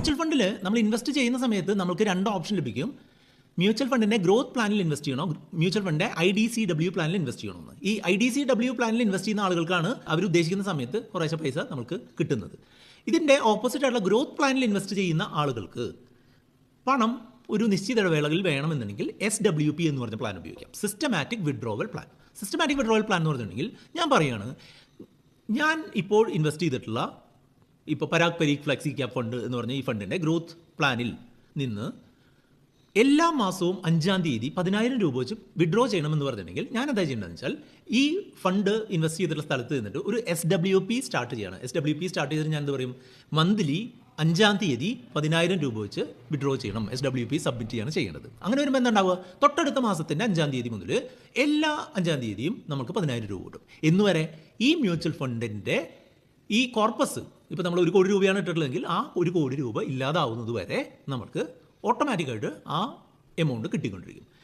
Mutual ഫണ്ടിൽ നമ്മൾ invest ചെയ്യുന്ന സമയത്ത് നമുക്ക് രണ്ട് ഓപ്ഷൻ ലഭിക്കും. മ്യൂച്വൽ ഫണ്ടിൻ്റെ ഗ്രോത്ത് പ്ലാനിൽ ഇൻവെസ്റ്റ് ചെയ്യണോ, മ്യൂച്വൽ ഫണ്ടിൻ്റെ IDCW പ്ലാനിൽ ഇൻവെസ്റ്റ് ചെയ്യണമെന്ന്. ഈ IDCW പ്ലാനിൽ ഇൻവെസ്റ്റ് ചെയ്യുന്ന ആളുകൾക്കാണ് അവർ ഉദ്ദേശിക്കുന്ന സമയത്ത് കുറേശ്ശെ പൈസ നമുക്ക് കിട്ടുന്നത്. ഇതിൻ്റെ ഓപ്പോസിറ്റ് ആയിട്ടുള്ള ഗ്രോത്ത് പ്ലാനിൽ ഇൻവെസ്റ്റ് ചെയ്യുന്ന ആളുകൾക്ക് പണം ഒരു നിശ്ചിത ഇടവേളകളിൽ വേണമെന്നുണ്ടെങ്കിൽ SWP എന്ന് പറഞ്ഞ പ്ലാൻ ഉപയോഗിക്കാം. Systematic withdrawal plan. Systematic withdrawal plan എന്ന് പറഞ്ഞിട്ടുണ്ടെങ്കിൽ ഞാൻ പറയുകയാണ്, ഞാൻ ഇപ്പോൾ ഇൻവെസ്റ്റ് ചെയ്തിട്ടുള്ള ഇപ്പോൾ Parag Parikh flexi cap fund എന്ന് പറഞ്ഞ ഈ ഫണ്ടിൻ്റെ ഗ്രോത്ത് പ്ലാനിൽ നിന്ന് എല്ലാ മാസവും 5-ാം തീയതി 10,000 രൂപ വെച്ച് വിഡ്രോ ചെയ്യണമെന്ന് പറഞ്ഞിട്ടുണ്ടെങ്കിൽ ഞാൻ എന്താ ചെയ്യേണ്ടതെന്ന് വെച്ചാൽ ഈ ഫണ്ട് ഇൻവെസ്റ്റ് ചെയ്തിട്ടുള്ള സ്ഥലത്ത് നിന്നിട്ട് ഒരു SWP സ്റ്റാർട്ട് ചെയ്യണം. SWP സ്റ്റാർട്ട് ചെയ്തിട്ട് ഞാൻ എന്താ പറയും, മന്ത്ലി 5-ാം തീയതി 10,000 രൂപ വെച്ച് വിഡ്രോ ചെയ്യണം, SWP സബ്മിറ്റ് ചെയ്യാണ് ചെയ്യേണ്ടത്. അങ്ങനെ വരുമ്പോൾ എന്താ ഉണ്ടാവുക, തൊട്ടടുത്ത മാസത്തിൻ്റെ 5-ാം തീയതി മുതൽ എല്ലാ 5-ാം തീയതിയും നമുക്ക് 10,000 രൂപ കിട്ടും. എന്നുവരെ ഈ മ്യൂച്വൽ ഫണ്ടിൻ്റെ ഈ കോർപ്പസ് ഇപ്പോൾ നമ്മൾ 1 കോടി രൂപയാണ് ഇട്ടിട്ടുള്ളതെങ്കിൽ ആ 1 കോടി രൂപ ഇല്ലാതാവുന്നത് വരെ നമുക്ക് ഓട്ടോമാറ്റിക്കായിട്ട് ആ എമൗണ്ട് കിട്ടിക്കൊണ്ടിരിക്കും.